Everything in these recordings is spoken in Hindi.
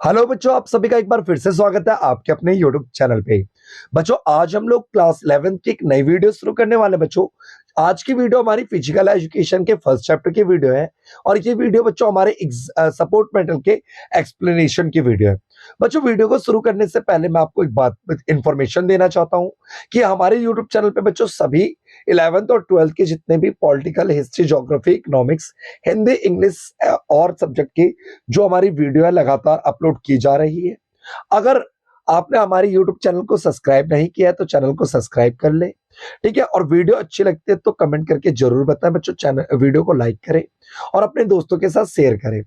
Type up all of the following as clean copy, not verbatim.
हेलो बच्चों, आप सभी का एक बार फिर से स्वागत है आपके अपने यूट्यूब चैनल पे। बच्चों, आज हम लोग क्लास 11 की एक नई वीडियो शुरू करने वाले हैं। बच्चों, आज की वीडियो हमारी फिजिकल एजुकेशन के फर्स्ट चैप्टर की वीडियो है और ये वीडियो बच्चों हमारे सपोर्ट मेटल के एक्सप्लेनेशन की वीडियो है। बच्चों, वीडियो को शुरू करने से पहले मैं आपको एक बात इंफॉर्मेशन देना चाहता हूं कि हमारे यूट्यूब चैनल पे बच्चों सभी 11th और 12th के जितने भी political, history, geography, economics, Hindi, English और सब्जेक्ट की जो हमारी वीडियो है लगातार अपलोड की जा रही है। अगर आपने हमारे YouTube चैनल को सब्सक्राइब नहीं किया है तो चैनल को सब्सक्राइब कर ले, ठीक है। और वीडियो अच्छी लगती है तो कमेंट करके जरूर बताएं बच्चों। चैनल वीडियो को लाइक करें और अपने दोस्तों के साथ शेयर करें।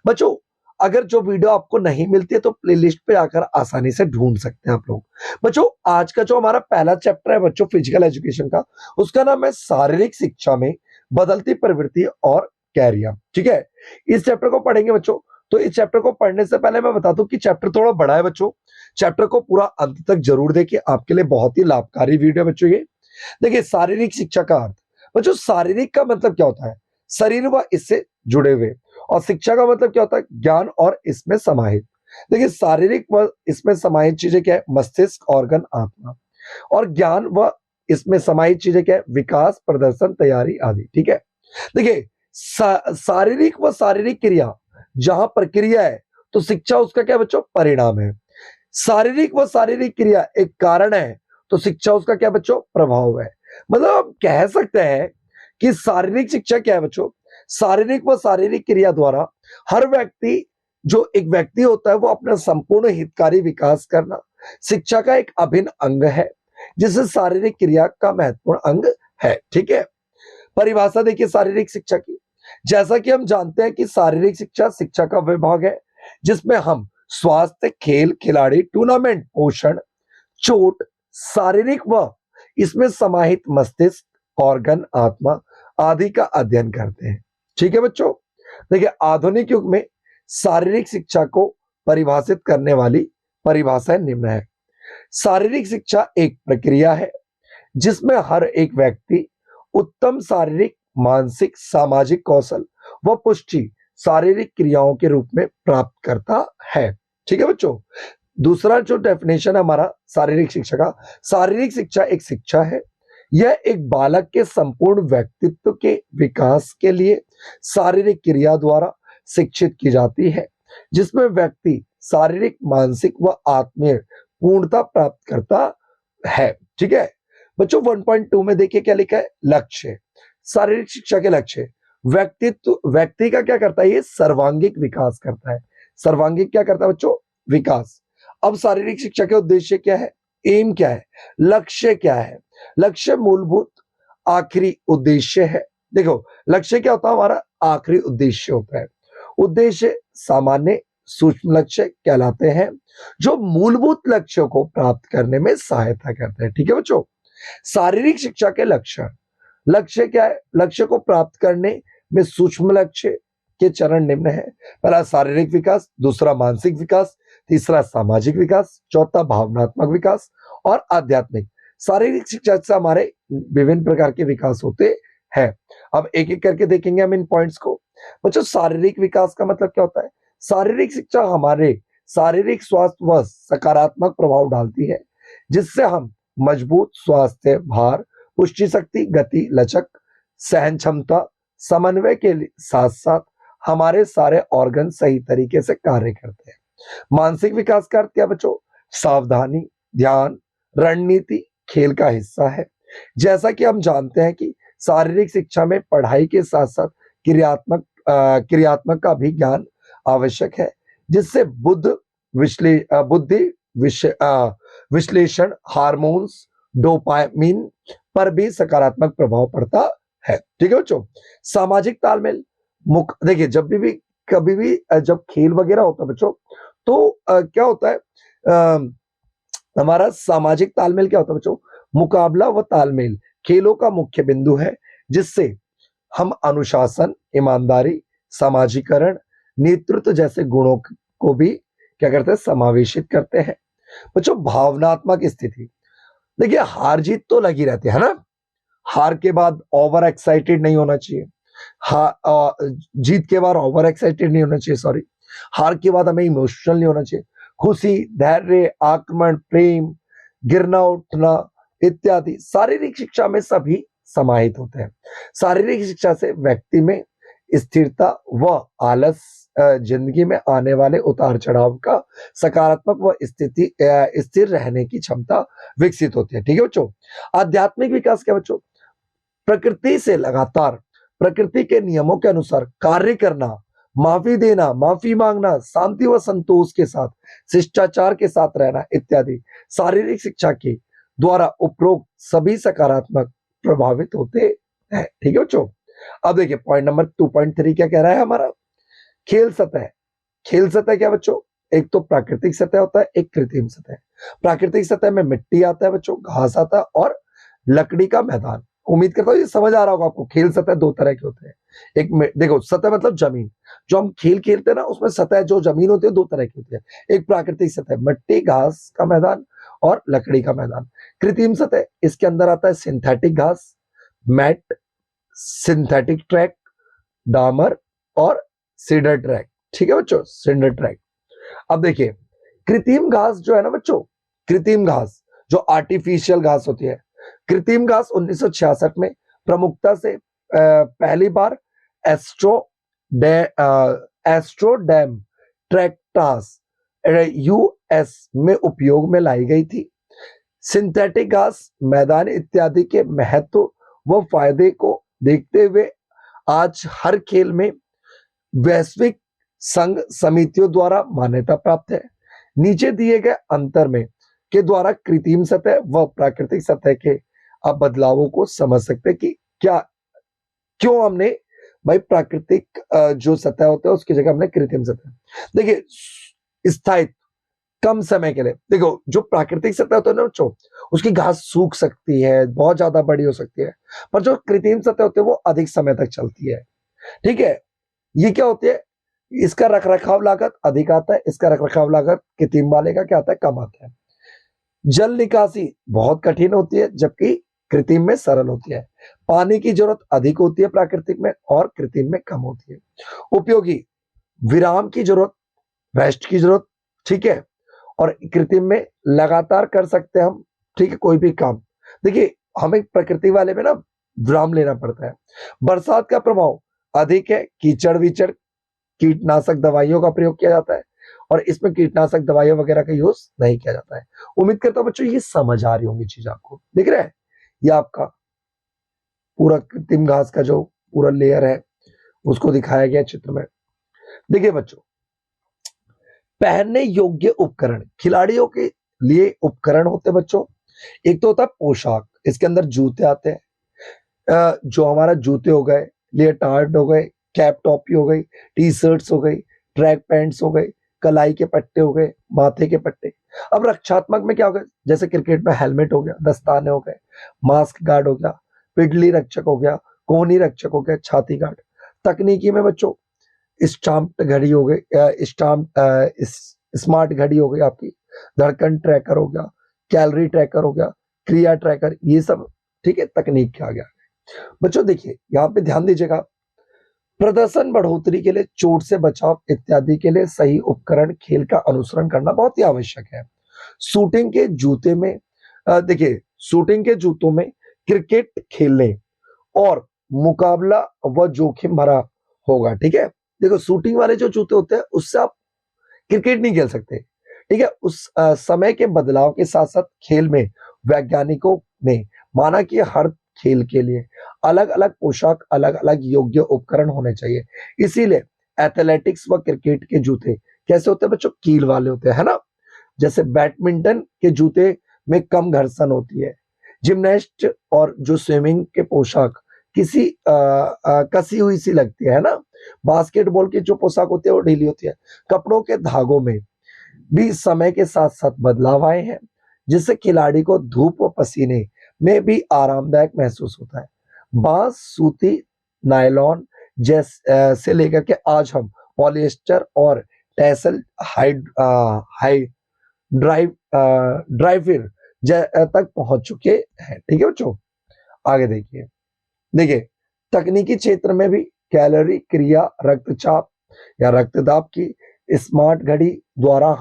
बच्चों, अगर जो वीडियो आपको नहीं मिलती है तो प्लेलिस्ट पे आकर आसानी से ढूंढ सकते हैं आप लोग। बच्चों, आज का जो हमारा पहला चैप्टर है बच्चों फिजिकल एजुकेशन का, उसका नाम है शारीरिक शिक्षा में बदलती प्रवृत्ति और कैरियर, ठीक है। इस चैप्टर को पढ़ेंगे बच्चों। तो इस चैप्टर को पढ़ने से पहले मैं बता दूं कि चैप्टर थोड़ा बड़ा है बच्चों। चैप्टर को पूरा अंत तक जरूर देखिए, आपके लिए बहुत ही लाभकारी वीडियो है बच्चों ये। देखिए, शारीरिक शिक्षा का अर्थ बच्चों, शारीरिक का मतलब क्या होता है? शरीर व इससे जुड़े हुए। और शिक्षा का मतलब क्या होता है? ज्ञान और इसमें समाहित। देखिए, शारीरिक व इसमें समाहित चीजें क्या है? मस्तिष्क, ऑर्गन, आत्मा। और ज्ञान व इसमें समाहित चीजें क्या है? विकास, प्रदर्शन, तैयारी आदि, ठीक है। देखिए, शारीरिक व शारीरिक क्रिया जहां प्रक्रिया है तो शिक्षा उसका क्या है बच्चों? परिणाम है। शारीरिक व शारीरिक क्रिया एक कारण है तो शिक्षा उसका क्या बच्चों? प्रभाव है। मतलब हम कह सकते हैं कि शारीरिक शिक्षा क्या है बच्चों? शारीरिक व शारीरिक क्रिया द्वारा हर व्यक्ति, जो एक व्यक्ति होता है, वो अपना संपूर्ण हितकारी विकास करना शिक्षा का एक अभिन्न अंग है, जिसे शारीरिक क्रिया का महत्वपूर्ण अंग है, ठीक है। परिभाषा देखिए शारीरिक शिक्षा की। जैसा कि हम जानते हैं कि शारीरिक शिक्षा शिक्षा का विभाग है जिसमें हम स्वास्थ्य, खेल, खिलाड़ी, टूर्नामेंट, पोषण, चोट, शारीरिक व इसमें समाहित मस्तिष्क, ऑर्गन, आत्मा आदि का अध्ययन करते हैं, ठीक है बच्चों। देखिए, आधुनिक युग में शारीरिक शिक्षा को परिभाषित करने वाली परिभाषाएं निम्न है। शारीरिक शिक्षा एक प्रक्रिया है जिसमें हर एक व्यक्ति उत्तम शारीरिक, मानसिक, सामाजिक कौशल व पुष्टि शारीरिक क्रियाओं के रूप में प्राप्त करता है, ठीक है बच्चों। दूसरा जो डेफिनेशन है हमारा शारीरिक शिक्षा का, शारीरिक शिक्षा एक शिक्षा है। यह एक बालक के संपूर्ण व्यक्तित्व के विकास के लिए शारीरिक क्रिया द्वारा शिक्षित की जाती है, जिसमें व्यक्ति शारीरिक, मानसिक व आत्मीय पूर्णता प्राप्त करता है, ठीक है बच्चों। 1.2 में देखिए क्या लिखा है? लक्ष्य। शारीरिक शिक्षा के लक्ष्य, व्यक्ति का क्या करता है? ये सर्वांगीण विकास करता है। सर्वांगीण क्या करता है बच्चों? विकास। अब शारीरिक शिक्षा के उद्देश्य क्या है? एम क्या है? लक्ष्य क्या है? लक्ष्य मूलभूत आखिरी उद्देश्य है। देखो, लक्ष्य क्या होता है? हमारा आखिरी उद्देश्य होता है। उद्देश्य सामान्य सूक्ष्म लक्ष्य कहलाते हैं जो मूलभूत लक्ष्यों को प्राप्त करने में सहायता करते हैं, ठीक है बच्चों। शारीरिक शिक्षा के लक्षण, लक्ष्य क्या है? लक्ष्य को प्राप्त करने में सूक्ष्म लक्ष्य के चरण निम्न है। पहला शारीरिक विकास, दूसरा मानसिक विकास, तीसरा सामाजिक विकास, चौथा भावनात्मक विकास और आध्यात्मिक। शारीरिक शिक्षा से हमारे विभिन्न प्रकार के विकास होते हैं। अब एक एक करके देखेंगे हम इन पॉइंट्स को। बच्चों, शारीरिक विकास का मतलब क्या होता है? शारीरिक शिक्षा हमारे शारीरिक स्वास्थ्य व सकारात्मक प्रभाव डालती है, जिससे हम मजबूत स्वास्थ्य, भार, पुष्टि शक्ति, गति, लचक, सहन क्षमता, समन्वय के साथ साथ हमारे सारे ऑर्गन सही तरीके से कार्य करते हैं। मानसिक विकास का अर्थ क्या बच्चों? सावधानी, ध्यान, रणनीति खेल का हिस्सा है। जैसा कि हम जानते हैं कि शारीरिक शिक्षा में पढ़ाई के साथ साथ क्रियात्मक का भी ज्ञान आवश्यक है, जिससे बुद्धि विश्लेषण, हार्मोन्स, डोपामिन पर भी सकारात्मक प्रभाव पड़ता है, ठीक है बच्चों। सामाजिक तालमेल, देखिए कभी भी जब खेल वगैरह होता है बच्चों तो क्या होता है? हमारा सामाजिक तालमेल क्या होता है बच्चों? मुकाबला व तालमेल खेलों का मुख्य बिंदु है, जिससे हम अनुशासन, ईमानदारी, समाजीकरण, नेतृत्व जैसे गुणों को भी क्या करते हैं? समावेशित करते हैं बच्चों। भावनात्मक स्थिति, देखिए हार जीत तो लगी रहती है ना। हार के बाद ओवर एक्साइटेड नहीं होना चाहिए, जीत के बाद ओवर एक्साइटेड नहीं होना चाहिए, सॉरी। हार के बाद हमें इमोशनल नहीं होना चाहिए। खुशी, धैर्य, आक्रमण, प्रेम, गिरना उठना इत्यादि शारीरिक शिक्षा में सभी समाहित होते हैं। शारीरिक शिक्षा से व्यक्ति में स्थिरता व आलस, जिंदगी में आने वाले उतार चढ़ाव का सकारात्मक व स्थिर रहने की क्षमता विकसित होती है। ठीक है बच्चों। आध्यात्मिक विकास क्या बच्चों? प्रकृति से लगातार प्रकृति के नियमों के अनुसार कार्य करना, माफी देना, माफी मांगना, शांति व संतोष के साथ, शिष्टाचार के साथ रहना इत्यादि शारीरिक शिक्षा के द्वारा उपरोक्त सभी सकारात्मक प्रभावित होते हैं। ठीक है बच्चों। अब देखिए पॉइंट नंबर 2.3 क्या कह रहा है हमारा? खेल सतह। खेल सतह क्या बच्चों? एक तो प्राकृतिक सतह होता है, एक कृत्रिम सतह। प्राकृतिक सतह में मिट्टी आता है बच्चों, घास आता है और लकड़ी का मैदान। उम्मीद करता हूँ ये समझ आ रहा होगा आपको। खेल सतह दो तरह के होते हैं। एक देखो, सतह मतलब जमीन, जो हम खेल खेलते हैं ना, उसमें सतह जो जमीन होती है दो तरह की होती है। एक प्राकृतिक सतह, मिट्टी घास का मैदान और लकड़ी का मैदान। कृत्रिम सतह, इसके अंदर आता है सिंथेटिक घास, मैट, सिंथेटिक ट्रैक, डामर और सीडर ट्रैक। ठीक है बच्चों, सीडर ट्रैक। अब देखिए कृत्रिम घास जो है ना बच्चों, कृत्रिम घास जो आर्टिफिशियल घास होती है, कृत्रिम घास 1966 में प्रमुखता से पहली बार एस्ट्रोडैम ट्रैक्टास यूएस में उपयोग में लाई गई थी। सिंथेटिक घास मैदान इत्यादि के महत्व व फायदे को देखते हुए आज हर खेल में वैश्विक संघ समितियों द्वारा मान्यता प्राप्त है। नीचे दिए गए अंतर में के द्वारा कृत्रिम सतह व प्राकृतिक सतह के आप बदलावों को समझ सकते हैं कि क्या क्यों हमने भाई प्राकृतिक जो सतह होता है उसकी जगह हमने कृत्रिम सतह। देखिए स्थायित्व कम समय के लिए, देखो जो प्राकृतिक सतह होता है ना बच्चों, उसकी घास सूख सकती है, बहुत ज्यादा बड़ी हो सकती है, पर जो कृत्रिम सतह होती है वो अधिक समय तक चलती है। ठीक है। ये क्या होती है? इसका रखरखाव लागत अधिक आता है, इसका रखरखाव लागत कृत्रिम वाले का क्या आता है? कम आता है। जल निकासी बहुत कठिन होती है जबकि कृत्रिम में सरल होती है। पानी की जरूरत अधिक होती है प्राकृतिक में और कृत्रिम में कम होती है। उपयोगी विराम की जरूरत, रेस्ट की जरूरत, ठीक है, और कृत्रिम में लगातार कर सकते हैं हम, ठीक है, कोई भी काम। देखिए हमें प्रकृति वाले में ना विराम लेना पड़ता है। बरसात का प्रभाव अधिक है, कीचड़ विचड़, कीटनाशक दवाइयों का प्रयोग किया जाता है और इसमें कीटनाशक दवाइयों वगैरह का यूज नहीं किया जाता है। उम्मीद करता हूं बच्चों ये समझ आ रही होंगी चीज आपको। दिख रहा है ये आपका पूरा कृत्रिम घास का जो पूरा लेयर है उसको दिखाया गया चित्र में। देखिए बच्चों, पहनने योग्य उपकरण, खिलाड़ियों के लिए उपकरण होते हैं बच्चों। एक तो होता है पोशाक, इसके अंदर जूते आते हैं, जो हमारा जूते हो गए, लियोटार्ड हो गए, कैप टॉपी हो गई, टी शर्ट्स हो गई, ट्रैक पैंट्स हो गई, कलाई के पट्टे हो गए, माथे के पट्टे। अब रक्षात्मक में क्या हो गया? जैसे क्रिकेट में हेलमेट हो गया, दस्ताने हो गए, मास्क गार्ड हो गया, पिडली रक्षक हो गया, कोहनी रक्षक हो गया, छाती गार्ड। तकनीकी में बच्चों स्टाम्प घड़ी हो गई, स्मार्ट घड़ी हो गई आपकी, धड़कन ट्रैकर हो गया, कैलोरी ट्रैकर हो गया, क्रिया ट्रैकर, ये सब ठीक है तकनीक के आ गया। बच्चों देखिए यहाँ पे ध्यान दीजिएगा, प्रदर्शन बढ़ोतरी के लिए, चोट से बचाव इत्यादि के लिए सही उपकरण खेल का अनुसरण करना बहुत ही आवश्यक है। शूटिंग के जूते में देखिए शूटिंग के जूतों में क्रिकेट खेलने और मुकाबला व जोखिम भरा होगा। ठीक है, देखो शूटिंग वाले जो जूते होते हैं उससे आप क्रिकेट नहीं खेल सकते। ठीक है, उस समय के बदलाव के साथ साथ खेल में वैज्ञानिकों ने माना कि हर खेल के लिए अलग अलग पोशाक, अलग अलग योग्य उपकरण होने चाहिए। इसीलिए एथलेटिक्स व क्रिकेट के जूते कैसे होते हैं बच्चों? कील वाले होते हैं, है ना। जैसे बैडमिंटन के जूते में कम घर्षण होती है। जिमनास्ट और जो स्विमिंग के पोशाक किसी कसी हुई सी लगती है ना। बास्केटबॉल की जो पोशाक होती है वो ढीली होती है। कपड़ों के धागों में भी समय के साथ साथ बदलाव आए हैं जिससे खिलाड़ी को धूप व पसीने में भी आरामदायक महसूस होता है। बांस, सूती, नायलॉन से लेकर के आज हम पॉलिएस्टर और टेसल हाई ड्राइविर तक पहुंच चुके हैं। ठीक है बच्चों, आगे देखिए। देखिए तकनीकी क्षेत्र में भी कैलोरी, क्रिया, रक्तचाप या रक्तदाब की स्मार्ट घड़ी द्वारा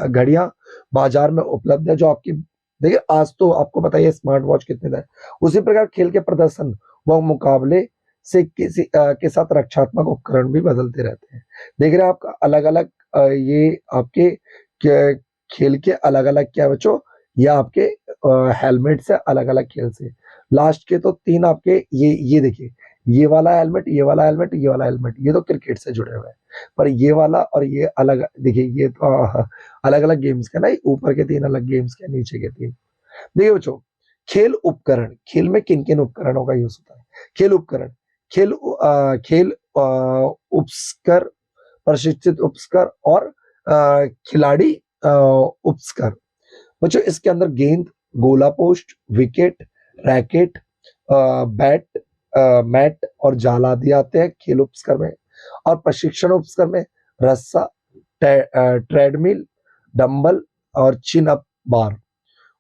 घड़ियां बाजार में उपलब्ध है जो आपकी, देखिए आज तो आपको पता ही है स्मार्ट वॉच कितने का है। उसी प्रकार खेल के प्रदर्शन व मुकाबले से किसी के साथ रक्षात्मक उपकरण भी बदलते रहते हैं। देख रहे हैं आप अलग अलग ये आपके खेल के अलग अलग क्या बच्चों, ये आपके हेलमेट से अलग अलग खेल से, लास्ट के तो तीन आपके ये देखिए, ये वाला हेलमेट, ये वाला हेलमेट, ये वाला हेलमेट, ये तो क्रिकेट से जुड़े हुए हैं। पर ये वाला और ये अलग, देखिए ये तो अलग अलग गेम्स के ना, ऊपर के तीन अलग गेम्स के, नीचे के तीन। देखिए बच्चों, खेल उपकरण, खेल में किन किन उपकरणों का यूज होता है? खेल उपकरण, खेल उपस्कर, प्रशिक्षित उपस्कर और खिलाड़ी उपस्कर। बच्चों इसके अंदर गेंद, गोला post, wicket, racket, bat, mat और जाल आदि आते हैं खेल उपस्कर में। और प्रशिक्षण उपस्कर में रस्सा, ट्रेडमिल, डंबल और चिन अप बार।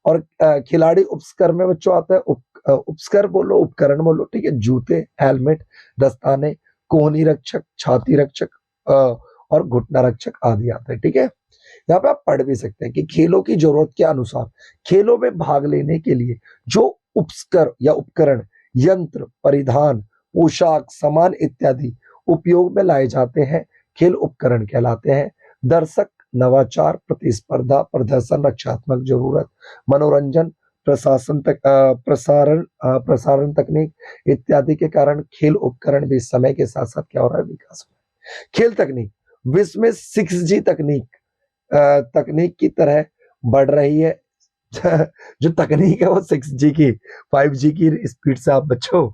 और खिलाड़ी उपस्कर में बच्चों आता है उपस्कर बोलो, उपकरण बोलो, ठीक है, जूते, हेलमेट, दस्ताने, कोहनी रक्षक, छाती रक्षक और घुटना रक्षक आदि आते हैं। ठीक है, यहाँ पे आप पढ़ भी सकते हैं कि खेलों की जरूरत के अनुसार खेलों में भाग लेने के लिए जो उपस्कर या उपकरण, यंत्र, परिधान, पोशाक, सामान इत्यादि उपयोग में लाए जाते हैं खेल उपकरण कहलाते हैं। दर्शक, नवाचार, प्रतिस्पर्धा, प्रदर्शन, रक्षात्मक जरूरत, मनोरंजन, प्रसारण तकनीक इत्यादि के कारण खेल उपकरण भी समय के साथ साथ क्या हो रहा है, विकास हो रहा है। खेल तकनीक विश्व में 6G तकनीक की तरह बढ़ रही है। जो तकनीक है वो 6G की, 5G की स्पीड से आप बच्चों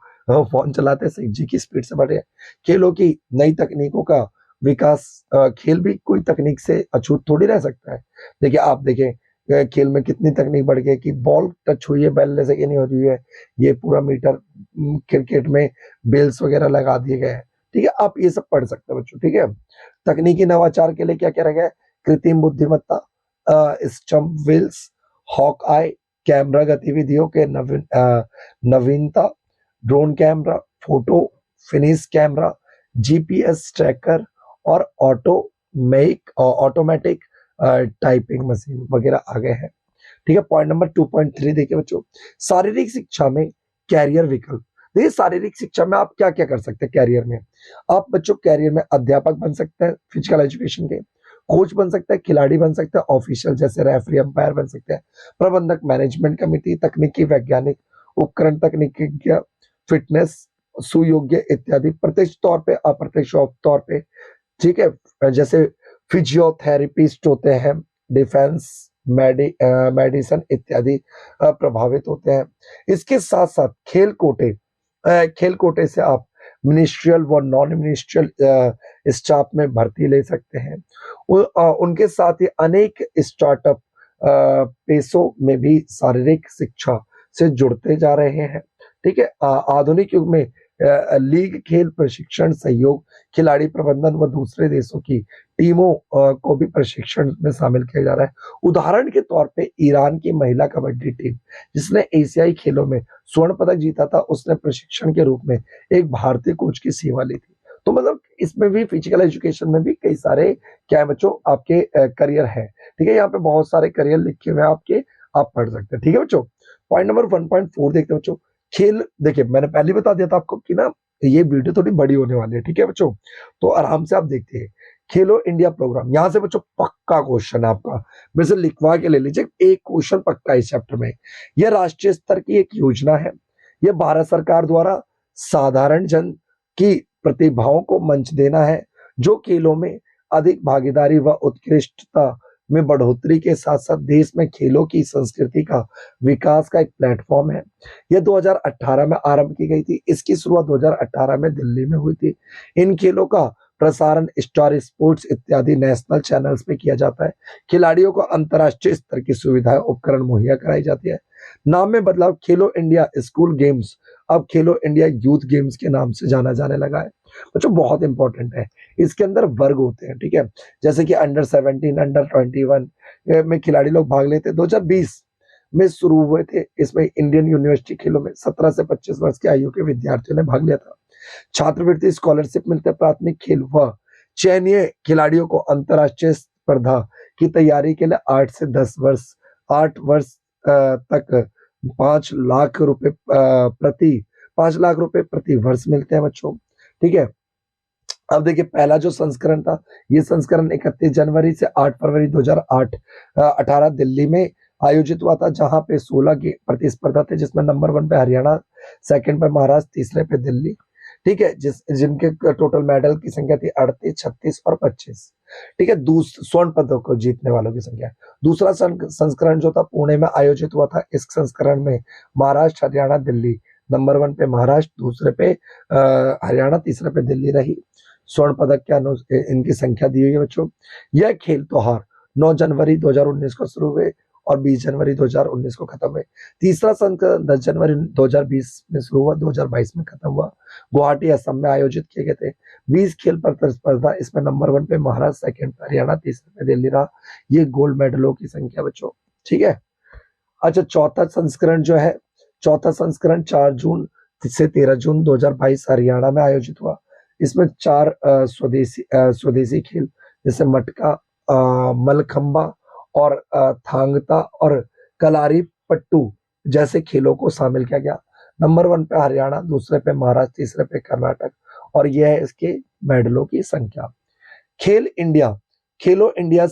फोन चलाते हैं, 6G की स्पीड से बढ़ रही है। खेलों की नई तकनीकों का विकास, खेल भी कोई तकनीक से अछूत थोड़ी रह सकता है। देखिए आप देखें खेल में कितनी तकनीक बढ़ गई कि बॉल टच हुई है, बैल से कि नहीं हो रही है, ये पूरा मीटर, क्रिकेट में बेल्स वगैरह लगा दिए गए हैं। ठीक है, आप ये सब पढ़ सकते हैं बच्चों। ठीक है, तकनीकी नवाचार के लिए क्या क्या रह गया है? कृत्रिम बुद्धिमत्ता, स्टंप व्हील्स, हॉक आई, कैमरा गतिविधियों के नवीनता, drone camera, photo finish camera, GPS tracker और ऑटोमेटिक टाइपिंग मशीन वगैरह आ गए हैं। ठीक है, पॉइंट नंबर 2.3 देखिए बच्चों, शारीरिक शिक्षा में कैरियर विकल्प। देखिए शारीरिक शिक्षा में आप क्या क्या कर सकते हैं कैरियर में? आप बच्चों कैरियर में अध्यापक बन सकते हैं फिजिकल एजुकेशन के, कोच बन सकते हैं, खिलाड़ी बन सकते हैं, ऑफिशियल जैसे रेफरी, अंपायर बन सकते हैं, प्रबंधक, मैनेजमेंट कमिटी, तकनीकी वैज्ञानिक, उपकरण तकनीकी, फिटनेस, सुयोग्य इत्यादि, प्रत्यक्ष तौर पे, अप्रत्यक्ष तौर पे। ठीक है, जैसे फिजियोथेरेपिस्ट होते हैं, डिफेंस, मेडिसिन इत्यादि प्रभावित होते हैं। इसके साथ साथ खेल कोटे से आप मिनिस्ट्रियल व नॉन मिनिस्ट्रियल स्टाफ में भर्ती ले सकते हैं। उनके साथ ही अनेक स्टार्टअप पेशों में भी शारीरिक शिक्षा से जुड़ते जा रहे हैं। ठीक है, आधुनिक युग में लीग, खेल प्रशिक्षण, सहयोग, खिलाड़ी प्रबंधन व दूसरे देशों की टीमों को भी प्रशिक्षण में शामिल किया जा रहा है। उदाहरण के तौर पे ईरान की महिला कबड्डी टीम जिसने एशियाई खेलों में स्वर्ण पदक जीता था, उसने प्रशिक्षण के रूप में एक भारतीय कोच की सेवा ली थी। तो मतलब इसमें भी फिजिकल एजुकेशन में भी कई सारे क्या है बच्चों आपके करियर है। ठीक है, यहाँ पे बहुत सारे करियर लिखे हुए हैं आपके, आप पढ़ सकते हैं। ठीक है बच्चों, पॉइंट नंबर 1.4 देखते हैं बच्चों। खेल, देखिए मैंने पहले बता दिया था आपको कि ना ये वीडियो थोड़ी बड़ी होने वाली है। ठीक है बच्चों, तो आराम से आप देखते हैं। खेलो इंडिया प्रोग्राम, यहां से बच्चों पक्का क्वेश्चन है आपका, मेरे से लिखवा के ले लीजिए, एक क्वेश्चन पक्का इस चैप्टर में। यह राष्ट्रीय स्तर की एक योजना है। यह भारत सरकार द्वारा साधारण जन की प्रतिभाओं को मंच देना है, जो खेलों में अधिक भागीदारी व उत्कृष्टता में बढ़ोतरी के साथ साथ देश में खेलों की संस्कृति का विकास का एक प्लेटफॉर्म है। यह 2018 में आरंभ की गई थी। इसकी शुरुआत 2018 में दिल्ली में हुई थी। इन खेलों का प्रसारण स्टार स्पोर्ट्स इत्यादि नेशनल चैनल्स पे किया जाता है। खिलाड़ियों को अंतर्राष्ट्रीय स्तर की सुविधाएं, उपकरण मुहैया कराई जाती है। नाम में बदलाव, खेलो इंडिया स्कूल गेम्स अब खेलो इंडिया यूथ गेम्स के नाम से जाना जाने लगा है। बच्चों बहुत इंपॉर्टेंट है, इसके अंदर वर्ग होते हैं। ठीक है, जैसे कि अंडर 17, अंडर 21 में खिलाड़ी लोग भाग लेते हैं। 2020 में शुरू हुए थे। इसमें इंडियन यूनिवर्सिटी खेलों में 17 से 25 वर्ष की आयु के विद्यार्थियों ने भाग लिया था। छात्रवृत्ति, स्कॉलरशिप मिलते, प्राथमिक खेल व चयनीय खिलाड़ियों को अंतर्राष्ट्रीय स्पर्धा की तैयारी के लिए 8 वर्ष तक 5 लाख रुपए प्रति वर्ष मिलते हैं बच्चों। ठीक है, अब देखिए पहला जो संस्करण था, ये संस्करण 31 जनवरी से 8 फरवरी 2018 दिल्ली में आयोजित हुआ था, जहां पे 16 की प्रतिस्पर्धा थे, जिसमें नंबर 1 पे हरियाणा, सेकंड पे महाराष्ट्र, तीसरे पे दिल्ली। ठीक है, जिनके टोटल मेडल की संख्या थी 38, 36 और 25। ठीक है, स्वर्ण पदक को जीतने वालों की संख्या। दूसरा संस्करण जो था पुणे में आयोजित हुआ था। इस संस्करण में महाराष्ट्र, हरियाणा, दिल्ली, नंबर 1 पे महाराष्ट्र, दूसरे पे हरियाणा, तीसरे पे दिल्ली रही। स्वर्ण पदक के अनुसार इनकी संख्या दी हुई है बच्चों। यह खेल त्योहार 9 जनवरी 2019 को शुरू हुए और 20 जनवरी 2019 को खत्म हुए। तीसरा संस्करण 10 जनवरी 2020 में शुरू हुआ, 2022 में खत्म हुआ। गुवाहाटी असम में आयोजित किए गए थे। 20 खेल प्रतिस्पर्धा, इसमें नंबर 1 पे महाराष्ट्र, सेकंड पे हरियाणा, तीसरे पे दिल्ली रहा। ये गोल्ड मेडलों की संख्या बच्चों। ठीक है, अच्छा चौथा संस्करण 4 जून से 13 जून 2022 हरियाणा में आयोजित हुआ। इसमें 4 स्वदेशी खेल जैसे मटका, मलखंबा और थांगता और कलारी पट्टू जैसे खेलों को शामिल किया गया। नंबर 1 पे हरियाणा, दूसरे पे महाराष्ट्र, तीसरे पे कर्नाटक, और यह है इसके मेडलों की संख्या। खेलो इंडिया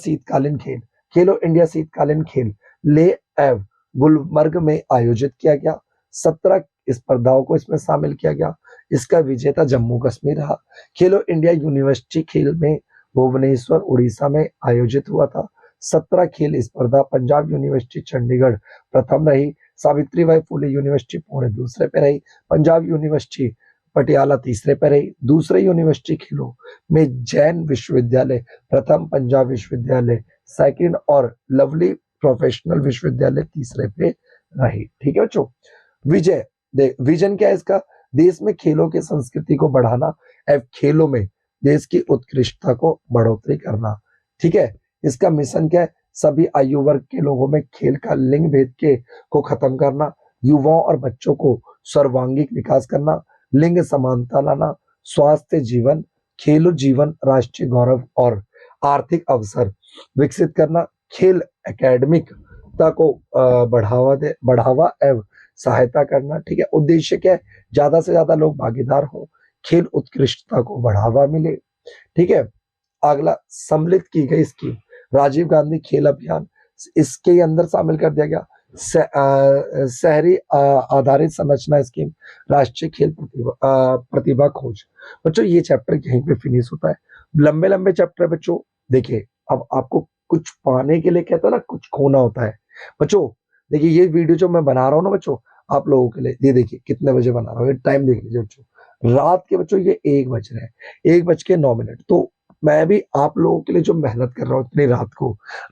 शीतकालीन खेल ले एव गुलमर्ग में आयोजित किया गया। 17 स्पर्धाओं को इसमें शामिल किया गया। इसका विजेता जम्मू कश्मीर रहा। खेलो इंडिया यूनिवर्सिटी खेल में भुवनेश्वर उड़ीसा में आयोजित हुआ था। 17 खेल स्पर्धा पंजाब यूनिवर्सिटी चंडीगढ़ प्रथम रही, सावित्रीबाई फुले यूनिवर्सिटी पुणे दूसरे पे रही, पंजाब यूनिवर्सिटी पटियाला तीसरे पे रही। दूसरे यूनिवर्सिटी खेलों में जैन विश्वविद्यालय प्रथम, पंजाब विश्वविद्यालय सेकंड और लवली प्रोफेशनल विश्वविद्यालय तीसरे पे रही। ठीक है बच्चों, विजन क्या है इसका? देश में खेलों की संस्कृति को बढ़ाना एवं खेलों में देश की उत्कृष्टता को बढ़ोतरी करना। ठीक है, इसका मिशन क्या है? सभी आयु वर्ग के लोगों में खेल का लिंग भेद को खत्म करना, युवाओं और बच्चों को सर्वांगीण विकास करना, लिंग समानता लाना, स्वास्थ्य जीवन, खेलो जीवन, राष्ट्रीय गौरव और आर्थिक अवसर विकसित करना, खेल एकेडमिकता को बढ़ावा एवं सहायता करना। ठीक है, उद्देश्य क्या है? ज्यादा से ज्यादा लोग भागीदार हो, खेल उत्कृष्टता को बढ़ावा मिले। ठीक है, अगला सम्मिलित की गई स्कीम राजीव गांधी खेल अभियान, इसके अंदर शामिल कर दिया गया। शहरी आधारित संरचना स्कीम, राष्ट्रीय खेल प्रतिभा खोज। बच्चों ये चैप्टर यहीं पे फिनिश होता है। लंबे लंबे चैप्टर बच्चों। देखिए अब आपको कुछ पाने के लिए कहता है ना, कुछ खोना होता है बच्चों। देखिए ये वीडियो जो मैं बना रहा हूँ ना बच्चों, आप लोगों के लिए, ये देखिए कितने बजे बना रहा हूँ, ये टाइम देख लीजिए बच्चों। रात के बच्चों ये 1 बज रहे हैं, 1:09। तो मैं भी आप लोगों के लिए जो मेहनत कर रहा हूँ इतनी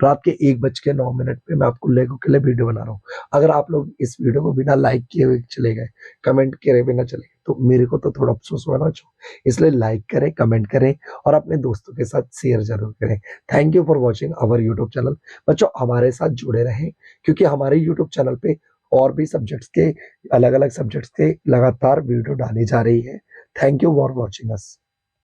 रात के 1:09 पे मैं आपको लोगों के लिए वीडियो बना रहा हूँ। अगर आप लोग इस वीडियो को बिना लाइक किए हुए चले गए, कमेंट किए बिना चले गए, तो मेरे को तो थोड़ा अफसोस हुआ ना बच्चों। इसलिए लाइक करें, कमेंट करें और अपने दोस्तों के साथ शेयर जरूर करें। Thank you for watching our YouTube channel. बच्चों हमारे साथ जुड़े रहें, क्योंकि हमारे यूट्यूब चैनल पे और भी सब्जेक्ट्स के, अलग अलग सब्जेक्ट्स के लगातार वीडियो डाली जा रही है। Thank you for watching us.